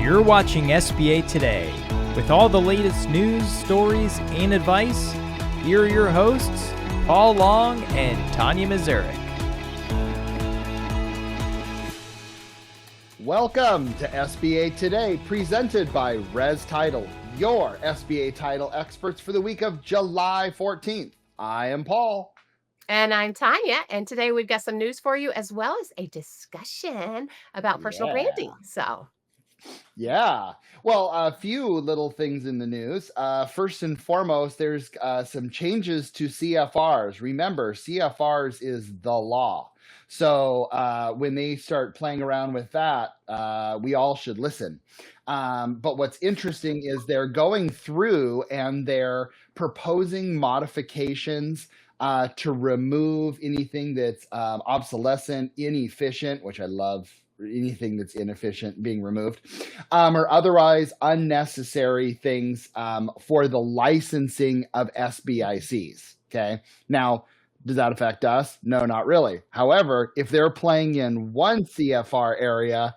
You're watching SBA Today. With all the latest news, stories, and advice, here are your hosts, Paul Long and Tonya Mazurek. Welcome to SBA Today, presented by Res Title, your SBA title experts for the week of July 14th. I am Paul. And I'm Tonya, and today we've got some news for you as well as a discussion about personal branding. Well, a few little things in the news. First and foremost, there's some changes to CFRs. Remember, CFRs is the law. So when they start playing around with that, we all should listen. But what's interesting is they're going through and they're proposing modifications to remove anything that's obsolescent, inefficient, which I love, anything that's inefficient being removed, or otherwise unnecessary things for the licensing of SBICs. Okay. Now, does that affect us? No, not really. However, if they're playing in one CFR area,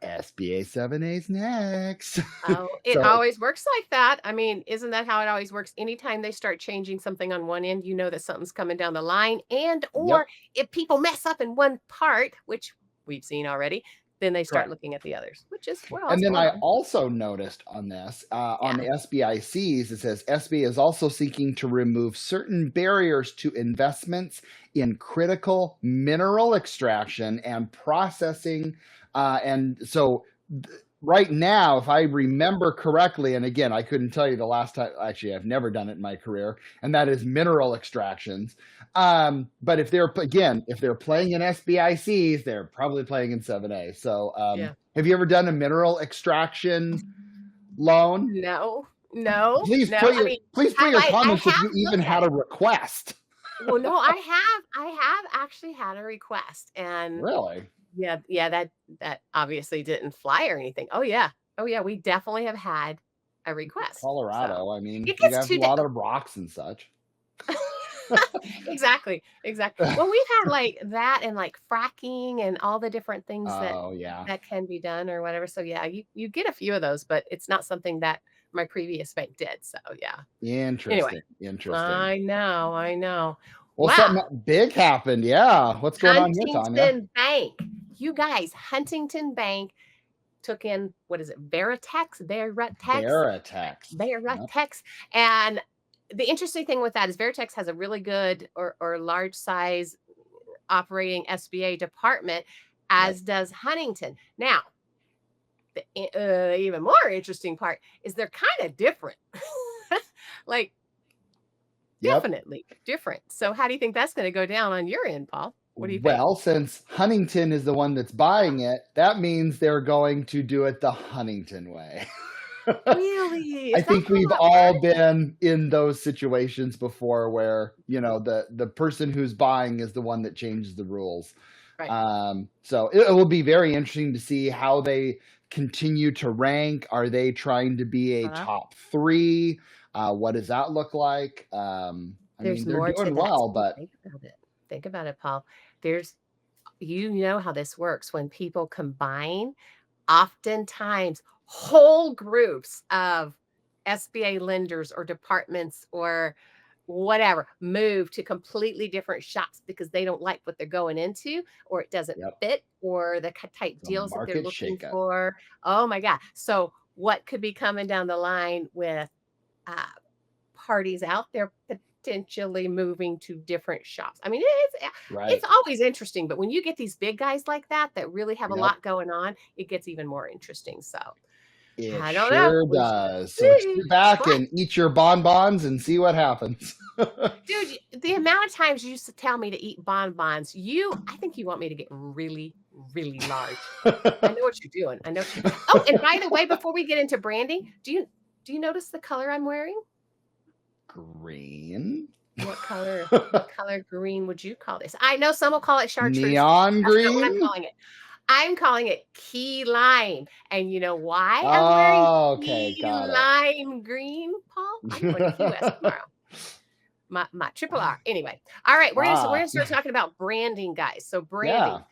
SBA 7A's next. Oh, it always works like that. I mean, isn't that how it always works? Anytime they start changing something on one end, you know that something's coming down the line. And or if people mess up in one part, which we've seen already, then they start looking at the others, which is well. And then I also noticed on this, on the SBICs, it says SBA is also seeking to remove certain barriers to investments in critical mineral extraction and processing. And so right now, if I remember correctly, and again, I couldn't tell you the last time, actually, I've never done it in my career, and that is mineral extractions. But if they're playing in SBICs, they're probably playing in 7A. So have you ever done a mineral extraction loan? No. Please put your comments if you even had a request. Well, no, I have actually had a request. And really? Yeah, that obviously didn't fly or anything. Oh yeah, we definitely have had a request. Colorado, so. I mean, you have a lot of rocks and such. Exactly. Well, we've had like that and like fracking and all the different things that can be done or whatever. So yeah, you get a few of those, but it's not something that my previous bank did. So yeah. Interesting. I know. Well, something big happened. Yeah. What's going on here, Tonya? Huntington Bank. You guys, Huntington Bank took in, what is it? Veritex. Yep. And the interesting thing with that is Veritex has a really good or large size operating SBA department, as does Huntington. Now, the even more interesting part is they're kind of different. Definitely different. So how do you think that's going to go down on your end, Paul? What do you think? Well, since Huntington is the one that's buying it, that means they're going to do it the Huntington way. Really? I think we've all been in those situations before where, the person who's buying is the one that changes the rules. Right. So it will be very interesting to see how they continue to rank. Are they trying to be a top 3? What does that look like? There's they're more doing to well, that. but Think about it, Paul. You know how this works when people combine. Oftentimes, whole groups of SBA lenders or departments or whatever move to completely different shops because they don't like what they're going into, or it doesn't fit, or the type deals that they're looking for. Oh my God. So what could be coming down the line with parties out there potentially moving to different shops? I mean, it's always interesting, but when you get these big guys like that really have a lot going on, it gets even more interesting. So I don't know. Does. So sit back and eat your bonbons and see what happens. Dude, the amount of times you used to tell me to eat bonbons, I think you want me to get really, really large. I know what you're doing. Oh, and by the way, before we get into branding, do you notice the color I'm wearing? Green. What color green would you call this? I know some will call it chartreuse. Neon green. That's not what I'm calling it. I'm calling it key lime. And you know why I'm wearing key lime green, Paul? I'm going to Key West tomorrow. My triple R. Anyway. All right. We're gonna start talking about branding, guys. So branding.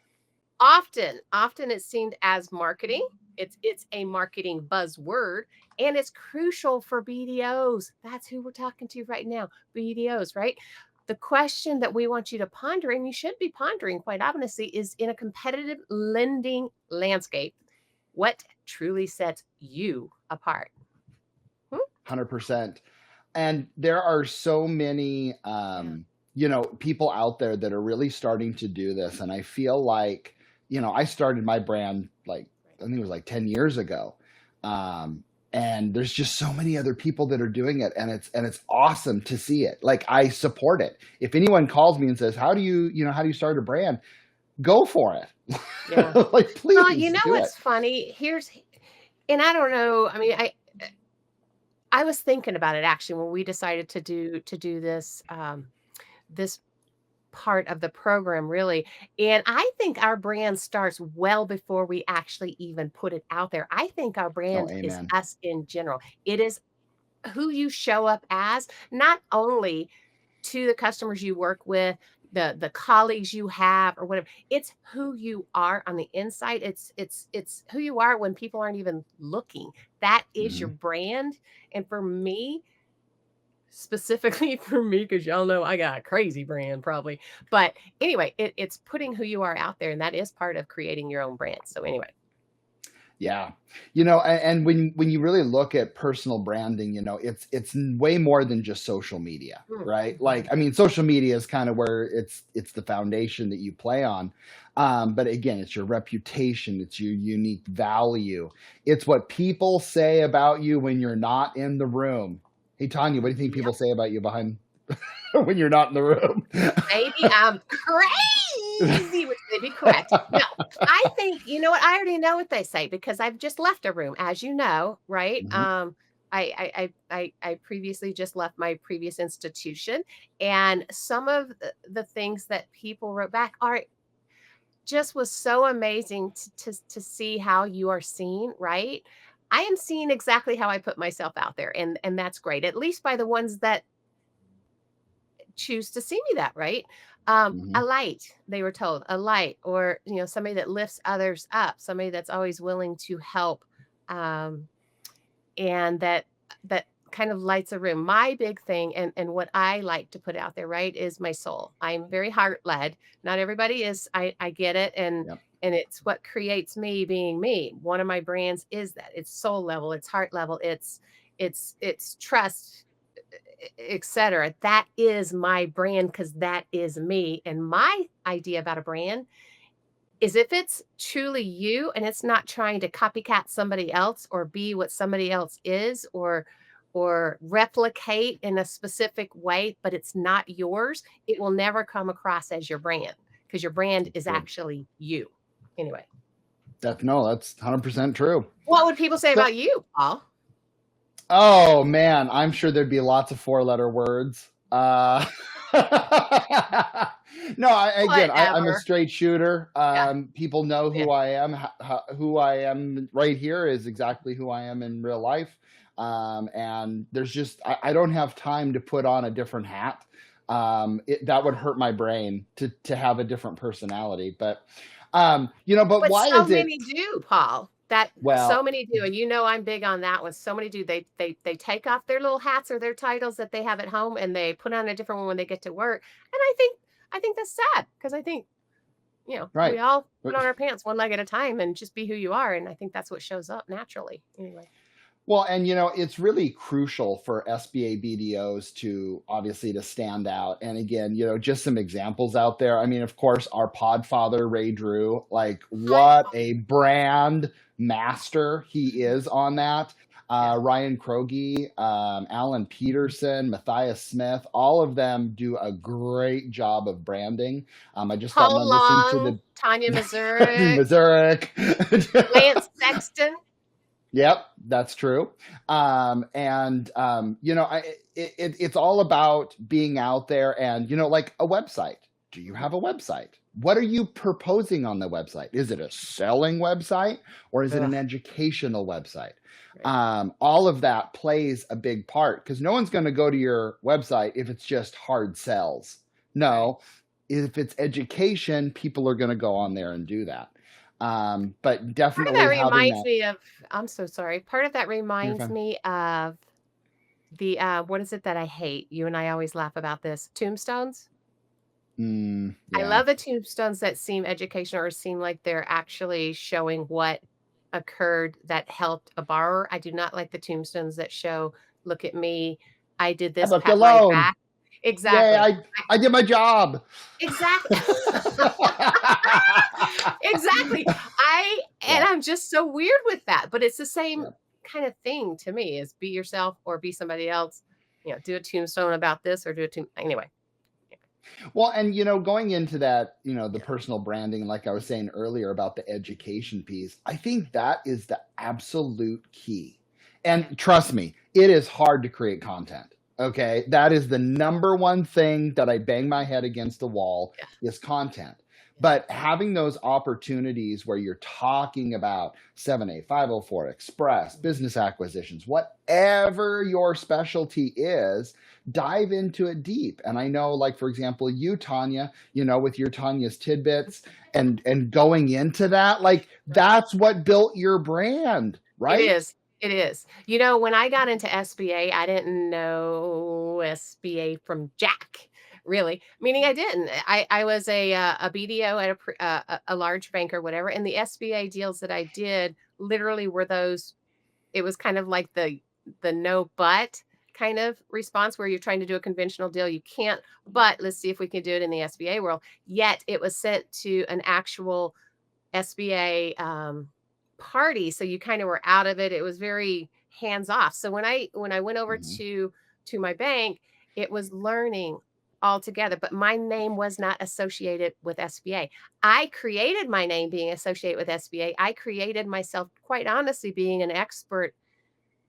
Often it's seen as marketing. It's a marketing buzzword, and it's crucial for BDOs. That's who we're talking to right now, BDOs, right? The question that we want you to ponder, and you should be pondering quite honestly, is in a competitive lending landscape, what truly sets you apart? 100%. And there are so many, people out there that are really starting to do this. And I feel like, I started my brand I think it was 10 years ago. And there's just so many other people that are doing it, and it's awesome to see it. I support it. If anyone calls me and says, how do you start a brand? Go for it. Yeah. Please. Well, you know what's funny? And I don't know, I mean, I was thinking about it actually when we decided to do this this part of the program, really. And I think our brand starts well before we actually even put it out there. I think our brand is amen. us in general. It is who you show up as, not only to the customers you work with, the colleagues you have or whatever. It's who you are on the inside. It's who you are when people aren't even looking. That is your brand. And for me, specifically for me, because y'all know I got a crazy brand probably. But anyway, it's putting who you are out there, and that is part of creating your own brand. So anyway. Yeah. And when you really look at personal branding, it's way more than just social media, right? Social media is kind of where it's the foundation that you play on. But again, it's your reputation, it's your unique value. It's what people say about you when you're not in the room. Hey, Tonya, what do you think people say about you behind when you're not in the room? Maybe I'm crazy, which may be correct. No, I think, you know what? I already know what they say because I've just left a room, as you know, right? I previously just left my previous institution, and some of the things that people wrote back was so amazing to see how you are seen, right? I am seeing exactly how I put myself out there, and that's great, at least by the ones that choose to see me that, right? A light, they were told, a light, or somebody that lifts others up, somebody that's always willing to help, and that kind of lights a room. My big thing, and what I like to put out there, right, is my soul. I'm very heart led. Not everybody is. I get it, and it's what creates me being me. One of my brands is that it's soul level, it's heart level, it's trust, etc. That is my brand because that is me. And my idea about a brand is if it's truly you and it's not trying to copycat somebody else or be what somebody else is or replicate in a specific way, but it's not yours, it will never come across as your brand because your brand is actually you. Anyway. That's 100% true. What would people say about you, Paul? Oh man, I'm sure there'd be lots of 4-letter words. No, I'm a straight shooter. People know who I am. Who I am right here is exactly who I am in real life. And there's just, I don't have time to put on a different hat. That would hurt my brain to have a different personality. But, but why so is it? Many do, Paul. So many do, and I'm big on that one. So many do. They take off their little hats or their titles that they have at home, and they put on a different one when they get to work. And I think that's sad because I think we all put on our pants one leg at a time and just be who you are. And I think that's what shows up naturally. Anyway. Well, and it's really crucial for SBA BDOs to stand out. And again, just some examples out there. I mean, of course, our podfather, Ray Drew, what a brand master he is on that. Ryan Kroge, Alan Peterson, Matthias Smith, all of them do a great job of branding. I just got to listen to Tonya Mazurek, Lance Sexton. Yep, that's true. It's all about being out there and, like a website. Do you have a website? What are you proposing on the website? Is it a selling website or is it an educational website? Right. All of that plays a big part because no one's going to go to your website if it's just hard sells. No, if it's education, people are going to go on there and do that. But Part of definitely that having reminds that. me of I'm so sorry. Part of that You're reminds fine. me of the, what is it that I hate? You and I always laugh about this. Tombstones? I Yeah. love the tombstones that seem educational or seem like they're actually showing what occurred that helped a borrower. I do not like the tombstones that show, "Look at me. I did I this, booked a pat my loan. back." Yay, Exactly. I did my job. Exactly. Exactly. Yeah. I'm just so weird with that, but it's the same Yeah. kind of thing to me is be yourself or be somebody else. Do a tombstone about this or do a anyway. Well, and going into that, the personal branding, like I was saying earlier about the education piece, I think that is the absolute key. Yeah. And trust me, it is hard to create content. Okay. That is the number one thing that I bang my head against the wall Yeah. is content. But having those opportunities where you're talking about 7A, 504, Express, business acquisitions, whatever your specialty is, dive into it deep. And I know, like, for example, you, Tonya, with your Tanya's tidbits and going into that, like, that's what built your brand, It right? is. It is. When I got into SBA, I didn't know SBA from Jack, really. Meaning I didn't. I was a BDO at a large bank or whatever, and the SBA deals that I did literally were those. It was kind of like the no but kind of response where you're trying to do a conventional deal. You can't, but let's see if we can do it in the SBA world. Yet it was sent to an actual SBA party, so you kind of were out of it. It was very hands off. So when I went over Mhm. to my bank, it was learning altogether, but my name was not associated with SBA. I created my name being associated with SBA. I created myself, quite honestly, being an expert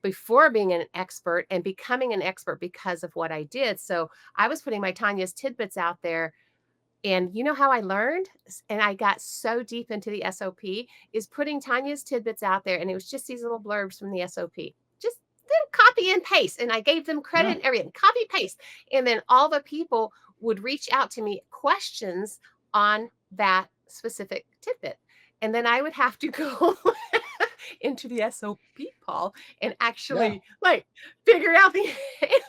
before being an expert and becoming an expert because of what I did. So I was putting my Tanya's tidbits out there, and you know how I learned? And I got so deep into the SOP is putting Tanya's tidbits out there. And it was just these little blurbs from the SOP. Just little copy and paste. And I gave them credit Yeah. and everything. Copy, paste. And then all the people would reach out to me questions on that specific tidbit. And then I would have to go into the SOP, Paul, and Yeah. actually like figure out the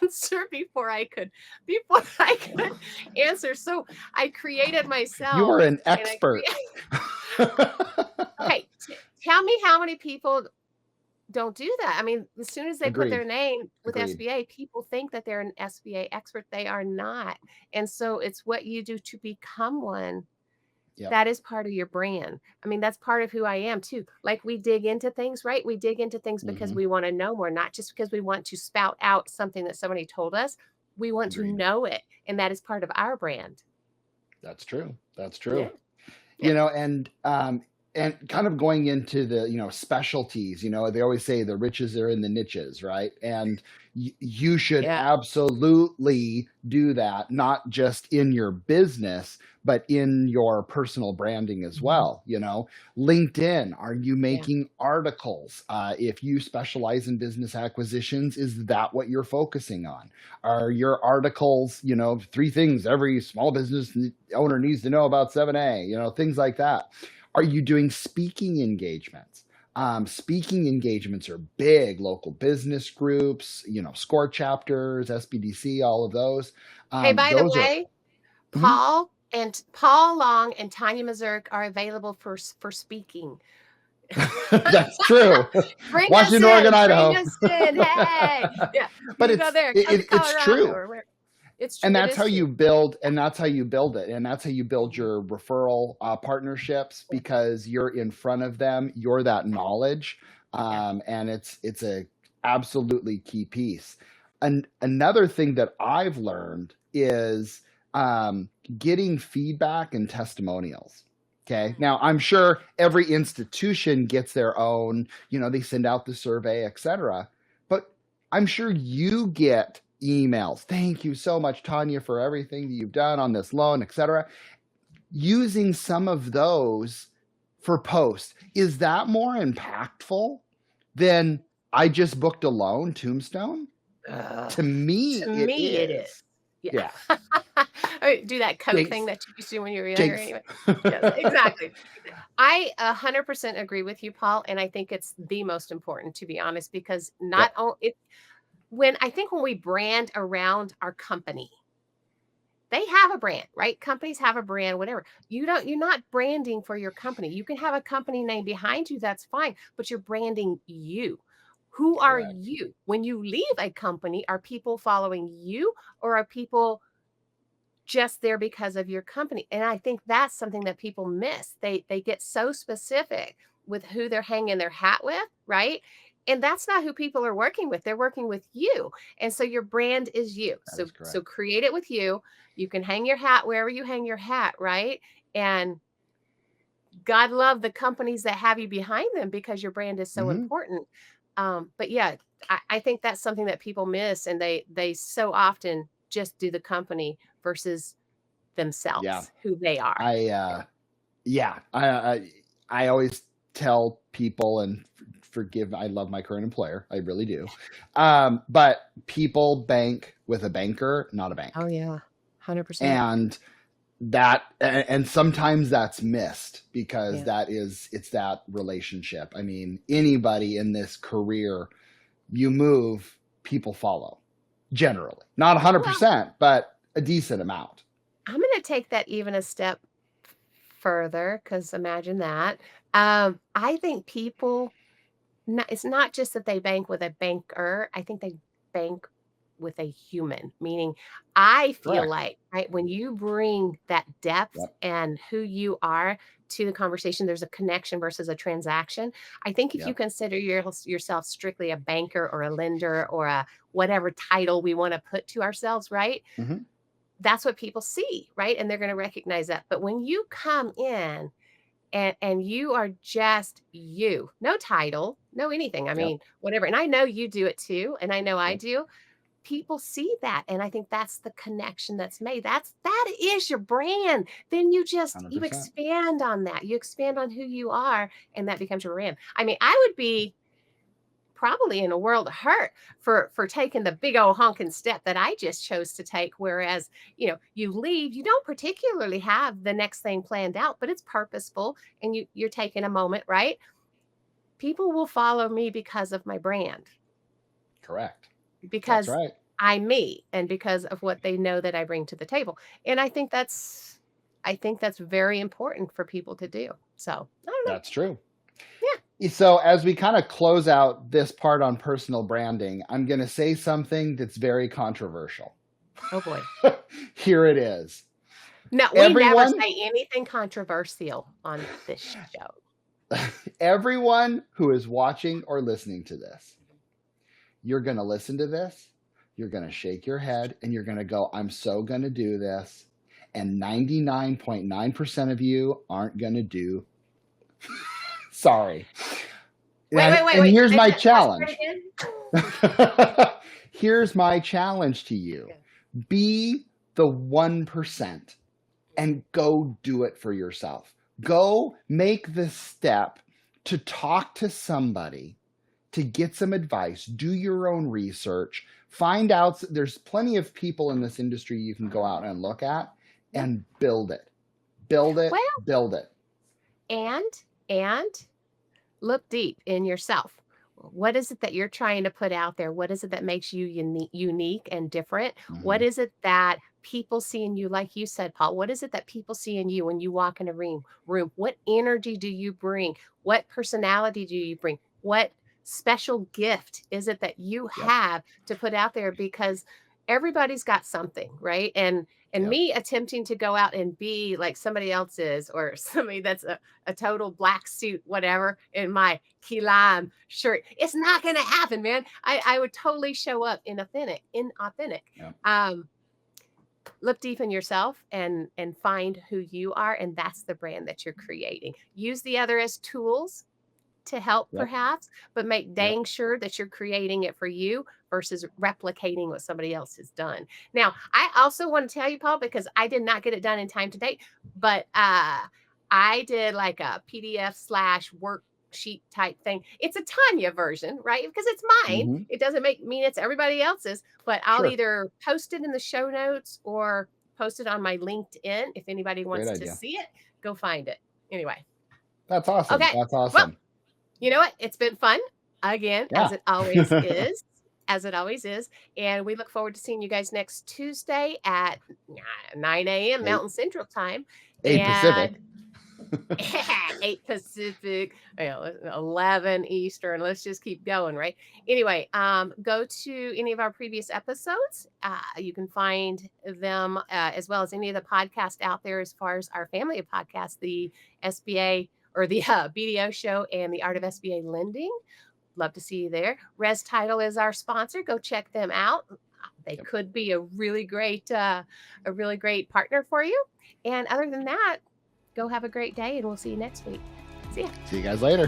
answer before I could answer. So I created You myself were an and I expert. okay, tell me how many people don't do that. I mean, as soon as they put their Agreed. name with Agreed. SBA, people think that they're an SBA expert. They are not. And so it's what you do to become one. Yep. That is part of your brand. I mean, that's part of who I am too. Like we dig into things, right? We dig into things because Mhm. we want to know more, not just because we want to spout out something that somebody told us. We want to Agreed. know it. And that is part of our brand. That's true. That's true. Yeah. Yeah. And kind of going into the specialties, they always say the riches are in the niches, right? And you should Yeah. absolutely do that, not just in your business, but in your personal branding as well. LinkedIn, are you making articles? If you specialize in business acquisitions, is that what you're focusing on? Are your articles, 3 things every small business owner needs to know about 7A, things like that. Are you doing speaking engagements? Speaking engagements are big, local business groups, SCORE chapters, SBDC, all of those. Hey, by the Those are. way, Mhm. Paul Long and Tonya Mazurek are available for speaking. That's true. Bring us Washington, in. Oregon, Bring Idaho. us in. Hey. Yeah. But You go there. Come to it's Colorado true. or where. It's true. And It that's is how true. you build, and that's how you build it, and that's how you build your referral partnerships, because you're in front of them, you're that knowledge, and it's a absolutely key piece. And another thing that I've learned is getting feedback and testimonials. Okay, now I'm sure every institution gets their own, they send out the survey, etc. But I'm sure you get emails. Thank you so much, Tonya, for everything that you've done on this loan, etc. Using some of those for posts, is that more impactful than I just booked a loan tombstone? To me, To it me, it is. is. Yeah. Yeah. Or do that Coke thing Jinx. that you used to do when you were younger Jinx. anyway. Yes, exactly. I 100% agree with you, Paul, and I think it's the most important, to be honest, because not Yep. only it when I think when we brand around our company, they have a brand, right? Companies have a brand, whatever. You're not branding for your company. You can have a company name behind you, that's fine, but you're branding you. Who are Correct. you? When you leave a company, are people following you or are people just there because of your company? And I think that's something that people miss. They get so specific with who they're hanging their hat with, right? And that's not who people are working with. They're working with you. And so your brand is you. That So is correct. create it with you. You can hang your hat wherever you hang your hat, right? And God love the companies that have you behind them because your brand is so Hmm. important. But yeah, I think that's something that people miss, and they so often just do the company versus Yeah. themselves, who they are. I yeah. I always tell people, and forgive, I love my current employer. I really do. But people bank with a banker, not a bank. Oh yeah, 100%. And and sometimes that's missed because Yeah. it's that relationship. I mean, anybody in this career, you move, people follow, generally. Not Well, 100%, but a decent amount. I'm going to take that even a step further because imagine that. I think people, it's not just that they bank with a banker. I think they bank with a human, meaning I feel Correct. like, right, when you bring that depth Yep. and who you are to the conversation, there's a connection versus a transaction. I think if you Yep. consider yourself strictly a banker or a lender or a whatever title we want to put to ourselves, right? Hmm. That's what people see, right? And they're going to recognize that. But when you come in and you are just you, no title, no anything. I Yep. mean, whatever. And I know you do it too, and I know I Yep. do. People see that, and I think that's the connection that's made. That is your brand. Then you 100%. expand on that. You expand on who you are, and that becomes your brand. I mean, I would be probably in a world of hurt for taking the big old honking step that I just chose to take. Whereas, you leave, you don't particularly have the next thing planned out, but it's purposeful and you're taking a moment, right? People will follow me because of my brand, Correct. That's because right. I'm me and because of what they know that I bring to the table. And I think that's very important for people to do. So I don't know. That's true. Yeah. So, as we kind of close out this part on personal branding, I'm going to say something that's very controversial. Oh boy. Here it is. No, we never Everyone, say anything controversial on this show. everyone who is watching or listening to this, you're going to listen to this, you're going to shake your head, and you're going to go, I'm so going to do this. And 99.9% of you aren't going to do. Sorry. And Wait. here's Say my that last part challenge. again. Here's my challenge to you. Yeah. Be the 1% and go do it for yourself. Go make the step to talk to somebody, to get some advice, do your own research, find out. There's plenty of people in this industry you can go out and look at and build it. Build it, Well, build it. and look deep in yourself. What is it that you're trying to put out there? What is it that makes you unique and different? What Mhm. is it that people see in you? Like you said, Paul, what is it that people see in you when you walk in a room? What energy do you bring? What personality do you bring? What special gift is it that you Yep, have to put out there? Because everybody's got something, right? And yep. me attempting to go out and be like somebody else is, or somebody that's a total black suit, whatever, in my key lime shirt. It's not going to happen, man. I would totally show up inauthentic. Yep. Look deep in yourself and find who you are. And that's the brand that you're creating. Use the other as tools to help Yep. perhaps, but make Yep. dang sure that you're creating it for you versus replicating what somebody else has done. Now, I also want to tell you, Paul, because I did not get it done in time today, but I did like a PDF/work sheet type thing. It's a Tonya version, right? Because it's mine. Hmm. It doesn't mean it's everybody else's, but I'll Sure. either post it in the show notes or post it on my LinkedIn. If anybody Great wants to idea. see it, go find it. Anyway, That's awesome. okay. That's Well, awesome. you know what? It's been fun again, as Yeah. it always is. As it always is. And we look forward to seeing you guys next Tuesday at 9 a.m. Eight, Mountain Central Time 8 Pacific. and 8 Pacific, 11 Eastern. Let's just keep going, right? Anyway, go to any of our previous episodes. You can find them as well as any of the podcasts out there as far as our family of podcasts, the SBA or the BDO show and the Art of SBA Lending. Love to see you there. Res Title is our sponsor. Go check them out. They Yep. could be a really great partner for you. And other than that, go have a great day, and we'll see you next week. See ya. See you guys later.